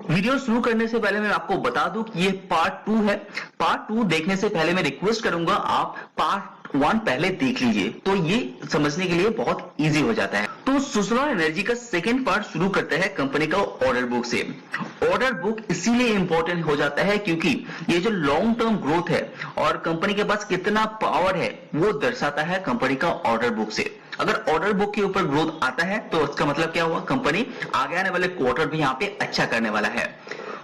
Video शुरू करने से पहले मैं आपको बता दूं कि ये पार्ट 2 है। पार्ट 2 देखने से पहले मैं रिक्वेस्ट करूंगा आप पार्ट 1 पहले देख लीजिए, तो ये समझने के लिए बहुत इजी हो जाता है। तो सुजलॉन एनर्जी का सेकंड पार्ट शुरू करते हैं कंपनी का ऑर्डर बुक से। ऑर्डर बुक इसीलिए इंपॉर्टेंट हो जाता है क्योंकि ये जो लॉन्ग टर्म ग्रोथ है और कंपनी के पास कितना पावर है वो दर्शाता है कंपनी का ऑर्डर बुक से। अगर ऑर्डर बुक के ऊपर ग्रोथ आता है तो उसका मतलब क्या हुआ, कंपनी आगे आने वाले क्वार्टर भी यहाँ पे अच्छा करने वाला है।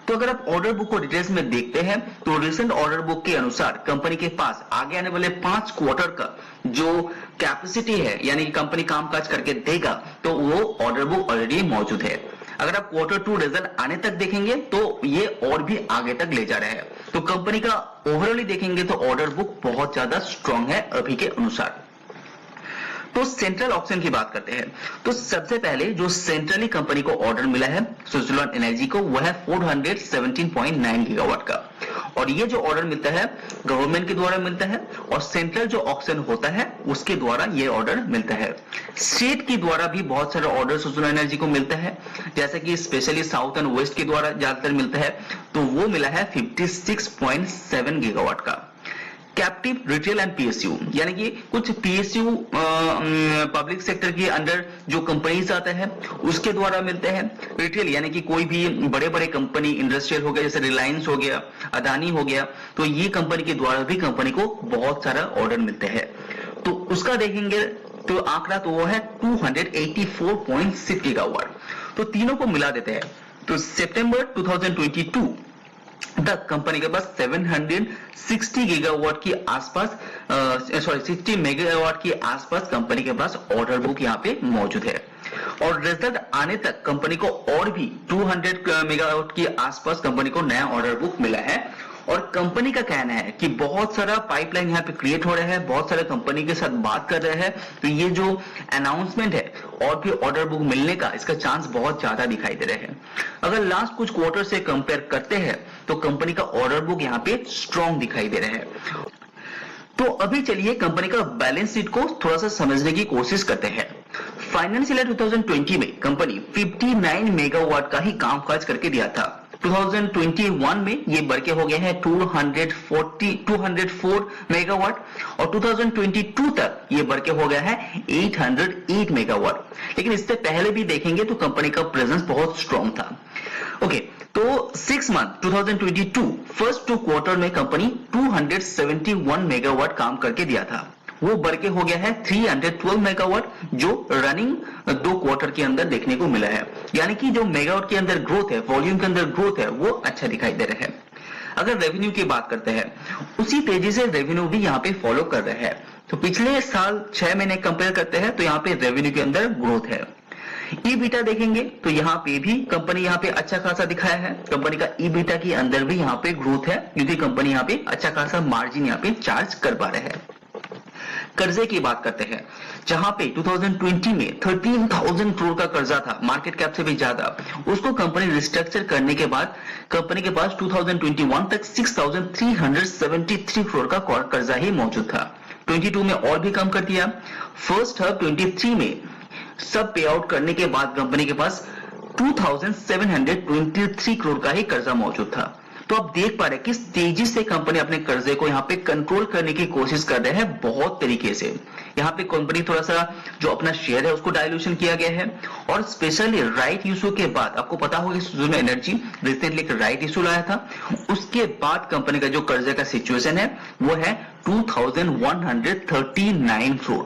तो अगर आप ऑर्डर बुक को डिटेल्स में देखते हैं तो रिसेंट ऑर्डर बुक के अनुसार कंपनी के पास आगे आने वाले 5 क्वार्टर का जो कैपेसिटी है, यानी कि कंपनी कामकाज करके देगा, तो वो ऑर्डर बुक ऑलरेडी मौजूद है। अगर आप क्वार्टर 2 रिजल्ट आने तक देखेंगे तो ये और भी आगे तक ले जा रहा है। तो कंपनी का ओवरऑली देखेंगे तो ऑर्डर बुक बहुत ज्यादा स्ट्रांग है अभी के अनुसार। तो सेंट्रल ऑक्शन की बात करते हैं। तो सबसे पहले जो सेंट्रली कंपनी को ऑर्डर मिला है सुजलॉन एनर्जी को, वह है 417.9 गीगावाट का। और ये जो ऑर्डर मिलता है गवर्नमेंट के द्वारा मिलता है और सेंट्रल जो ऑक्शन होता है उसके द्वारा ये ऑर्डर मिलता है। स्टेट के द्वारा भी बहुत सारे ऑर्डर सुजलॉन एनर्जी को मिलता है, जैसे कि स्पेशली साउथ एंड वेस्ट के द्वारा ज्यादातर मिलता है, तो वो मिला है 56.7 गीगावाट का। कैप्टिव रिटेल एंड पीएसयू, यानी कि कुछ पीएसयू पब्लिक सेक्टर के अंडर जो कंपनीज आते हैं उसके द्वारा मिलते हैं। रिटेल यानी कि कोई भी बड़े बड़े कंपनी इंडस्ट्रियल हो गया, जैसे रिलायंस हो गया, अदानी हो गया, तो ये कंपनी के द्वारा भी कंपनी को बहुत सारा ऑर्डर मिलते हैं। तो उसका देखेंगे तो आंकड़ा तो वो है 284.6 गीगावाट। तो तीनों को मिला देते हैं तो सितंबर 2022 तक कंपनी के पास 760 गीगावाट की आसपास 60 मेगावाट के आसपास कंपनी के पास ऑर्डर बुक यहाँ पे मौजूद है। और रिजल्ट आने तक कंपनी को और भी 200 मेगावाट के आसपास कंपनी को नया ऑर्डर बुक मिला है। और कंपनी का कहना है कि बहुत सारा पाइपलाइन यहाँ पे क्रिएट हो रहा है, बहुत सारे कंपनी के साथ बात कर रहे हैं, तो ये जो अनाउंसमेंट है और भी ऑर्डर बुक मिलने का इसका चांस बहुत ज्यादा दिखाई दे रहे हैं। अगर लास्ट कुछ क्वार्टर से कंपेयर करते हैं तो कंपनी का ऑर्डर बुक यहाँ पे स्ट्रॉन्ग दिखाई दे रहे हैं। तो अभी चलिए कंपनी का बैलेंस शीट को थोड़ा सा समझने की कोशिश करते हैं। फाइनेंशियल ईयर 2020 में कंपनी 59 मेगावाट का ही कामकाज करके दिया था। 2021 में ये बढ़ के हो गए हैं 204 मेगावाट और 2022 तक ये बढ़ के हो गया है 808 मेगावाट। लेकिन इससे पहले भी देखेंगे तो कंपनी का प्रेजेंस बहुत स्ट्रॉन्ग था। ओके, तो 6 मंथ 2022 फर्स्ट 2 क्वार्टर में कंपनी 271 मेगावाट काम करके दिया था, वो बढ़ के हो गया है 312 मेगावाट, जो रनिंग 2 क्वार्टर के अंदर देखने को मिला है। यानी कि जो मेगावाट के अंदर ग्रोथ है, वॉल्यूम के अंदर ग्रोथ है, वो अच्छा दिखाई दे रहा है। अगर रेवेन्यू की बात करते हैं, उसी तेजी से रेवेन्यू भी यहाँ पे फॉलो कर रहे हैं। तो पिछले साल 6 महीने कंपेयर करते हैं तो यहाँ पे रेवेन्यू के अंदर ग्रोथ है। ईबीटा देखेंगे तो यहाँ पे भी कंपनी यहाँ पे अच्छा खासा दिखाया है। कंपनी का ईबीटा के अंदर भी यहाँ पे ग्रोथ है क्योंकि कंपनी यहाँ पे अच्छा खासा मार्जिन यहाँ पे चार्ज कर पा रहे हैं। कर्जे की बात करते हैं, जहां पे 2020 में 13,000 करोड़ का कर्जा था, मार्केट कैप से भी ज्यादा, उसको कंपनी रिस्ट्रक्चर करने के बाद कंपनी के पास 2021 तक 6,373 करोड़ का कर्जा ही मौजूद था। 22 में और भी कम कर दिया। फर्स्ट हाफ 23 में सब पे आउट करने के बाद कंपनी के पास 2,723 करोड़ का ही कर्जा मौजूद था। तो आप देख पा रहे हैं किस तेजी से कंपनी अपने कर्जे को यहाँ पे कंट्रोल करने की कोशिश कर रहे हैं, बहुत तरीके से। यहाँ पे कंपनी थोड़ा सा जो अपना शेयर है उसको डायल्यूशन किया गया है और स्पेशली राइट इशू के बाद, आपको पता होगा सुजलॉन एनर्जी रिसेंटली एक राइट इशू लाया था, उसके बाद कंपनी का जो कर्जे का सिचुएशन है वो है 2,139 करोड़।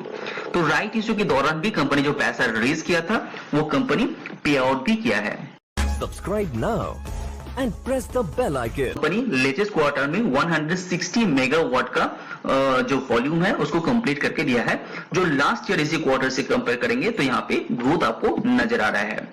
तो राइट इशू के दौरान भी कंपनी जो पैसा रिलीज किया था वो कंपनी पे आउट भी किया है। Subscribe now and press the bell icon. Company latest quarter में 160 मेगावाट का जो वॉल्यूम है उसको कंप्लीट करके दिया है, जो लास्ट ईयर इसी क्वार्टर से कंपेयर करेंगे तो यहाँ पे ग्रोथ आपको नजर आ रहा है।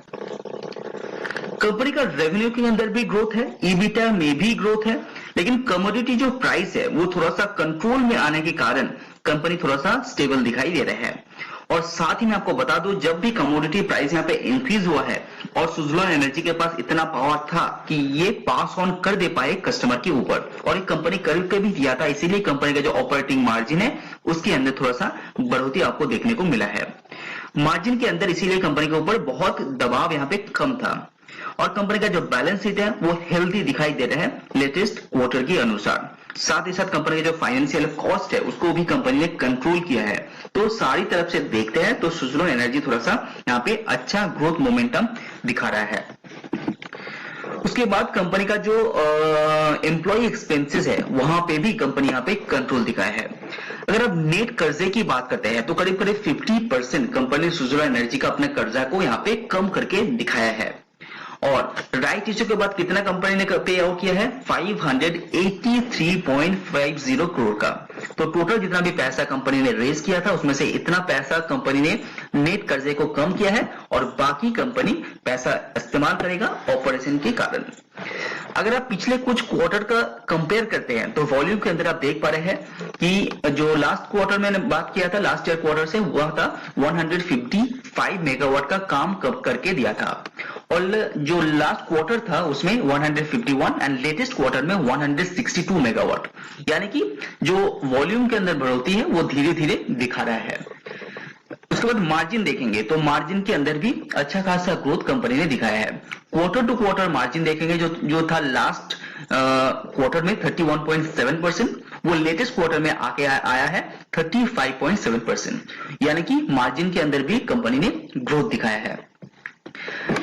कंपनी का रेवेन्यू के अंदर भी ग्रोथ है, ईबीटा में भी ग्रोथ है, लेकिन कमोडिटी जो प्राइस है वो थोड़ा सा कंट्रोल में आने के कारण कंपनी थोड़ा सा स्टेबल दिखाई दे रहा है। और साथ ही मैं आपको बता दूं, जब भी कमोडिटी प्राइस यहाँ पे इंक्रीज हुआ है और सुजलॉन एनर्जी के पास इतना पावर था कि ये पास ऑन कर दे पाए कस्टमर के ऊपर, और एक कंपनी करके भी दिया था, इसीलिए कंपनी का जो ऑपरेटिंग मार्जिन है उसके अंदर थोड़ा सा बढ़ोतरी आपको देखने को मिला है। मार्जिन के अंदर इसीलिए कंपनी के ऊपर बहुत दबाव यहाँ पे कम था। और कंपनी का जो बैलेंस शीट है वो हेल्दी दिखाई दे रहा है लेटेस्ट क्वार्टर के अनुसार। साथ ही साथ कंपनी का जो फाइनेंशियल कॉस्ट है उसको भी कंपनी ने कंट्रोल किया है। तो सारी तरफ से देखते हैं तो सुज़लोन एनर्जी थोड़ा सा यहाँ पे अच्छा ग्रोथ मोमेंटम दिखा रहा है। उसके बाद कंपनी का जो एम्प्लॉय एक्सपेंसेस है वहां पे भी कंपनी यहाँ पे कंट्रोल दिखाया है। अगर अब नेट कर्जे की बात करते हैं तो करीब करीब 50% कंपनी सुज़लोन एनर्जी का अपने कर्जा को यहाँ पे कम करके दिखाया है। और राइट इश्यू के बाद कितना कंपनी ने पे आउट किया है 583.50 करोड़ का। तो टोटल जितना भी पैसा कंपनी ने रेज किया था उसमें से इतना पैसा कंपनी ने नेट कर्जे को कम किया है और बाकी कंपनी पैसा इस्तेमाल करेगा ऑपरेशन के कारण। अगर आप पिछले कुछ क्वार्टर का कंपेयर करते हैं तो वॉल्यूम के अंदर आप देख पा रहे हैं कि जो लास्ट क्वार्टर मैंने बात किया था लास्ट ईयर क्वार्टर से वह था 155 मेगावाट का काम करके दिया था और जो लास्ट क्वार्टर था उसमें 151 एंड लेटेस्ट क्वार्टर में 162 मेगावाट, यानी कि जो वॉल्यूम के अंदर बढ़ोतरी है वो धीरे धीरे दिखा रहा है। उसके बाद मार्जिन देखेंगे तो मार्जिन के अंदर भी अच्छा खासा ग्रोथ कंपनी ने दिखाया है। क्वार्टर टू क्वार्टर मार्जिन देखेंगे जो था लास्ट क्वार्टर में 31.7%, वो लेटेस्ट क्वार्टर में आके आया है 35.7%, यानी कि मार्जिन के अंदर भी कंपनी ने ग्रोथ दिखाया है।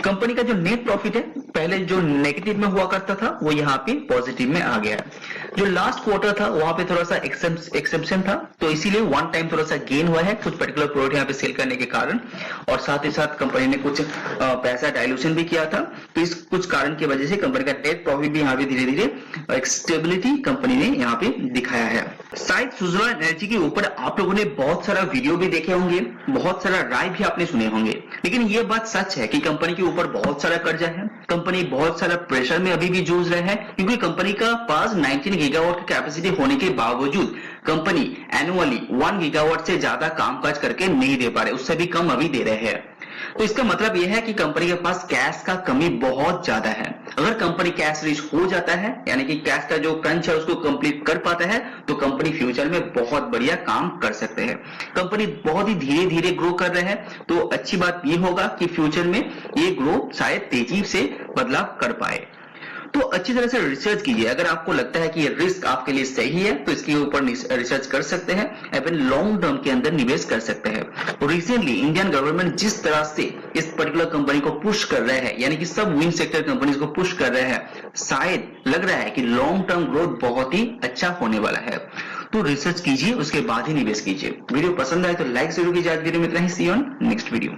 कंपनी का जो नेट प्रॉफिट है पहले जो नेगेटिव में हुआ करता था वो यहाँ पे पॉजिटिव में आ गया है। जो लास्ट क्वार्टर था वहां पे थोड़ा सा एक्सेप्शन था तो इसीलिए वन टाइम थोड़ा सा गेन हुआ है कुछ पर्टिकुलर प्रोडक्ट यहाँ पे सेल करने के कारण, और साथ ही साथ कंपनी ने कुछ पैसा डायल्यूशन भी किया था। तो इस कुछ कारण की वजह से कंपनी का नेट प्रॉफिट भी यहाँ पे धीरे धीरे एक स्टेबिलिटी कंपनी ने यहाँ पे दिखाया है। शायद सुज़लोन एनर्जी के ऊपर आप लोगों ने बहुत सारा वीडियो भी देखे होंगे, बहुत सारा राय भी आपने सुने होंगे, लेकिन ये बात सच है कि कंपनी के ऊपर बहुत सारा कर्जा है, कंपनी बहुत सारा प्रेशर में अभी भी जूझ रहा है क्योंकि कंपनी का पास 19 गीगावाट की कैपेसिटी होने के बावजूद कंपनी एनुअली 1 गीगावाट से ज्यादा कामकाज करके नहीं दे पा रहे, उससे भी कम अभी दे रहे हैं। तो इसका मतलब यह है कि कंपनी के पास कैश का कमी बहुत ज्यादा है। अगर कंपनी कैश रिच हो जाता है यानी कि कैश का जो क्रंच है उसको कंप्लीट कर पाता है तो कंपनी फ्यूचर में बहुत बढ़िया काम कर सकते हैं। कंपनी बहुत ही धीरे धीरे ग्रो कर रहे हैं तो अच्छी बात ये होगा कि फ्यूचर में ये ग्रो शायद तेजी से बदलाव कर पाए। तो अच्छी तरह से रिसर्च कीजिए। अगर आपको लगता है कि ये रिस्क आपके लिए सही है तो इसके ऊपर रिसर्च कर सकते हैं, अपन लॉन्ग टर्म के अंदर निवेश कर सकते हैं। रिसेंटली इंडियन गवर्नमेंट जिस तरह से इस पर्टिकुलर कंपनी को पुश कर रहे हैं यानी कि सब विंड सेक्टर कंपनीज को पुश कर रहे हैं, शायद लग रहा है कि लॉन्ग टर्म ग्रोथ बहुत ही अच्छा होने वाला है। तो रिसर्च कीजिए उसके बाद ही निवेश कीजिए। वीडियो पसंद आए तो लाइक जरूर कीजिए। आज वीडियो में इतना ही। सी यू ऑन नेक्स्ट वीडियो।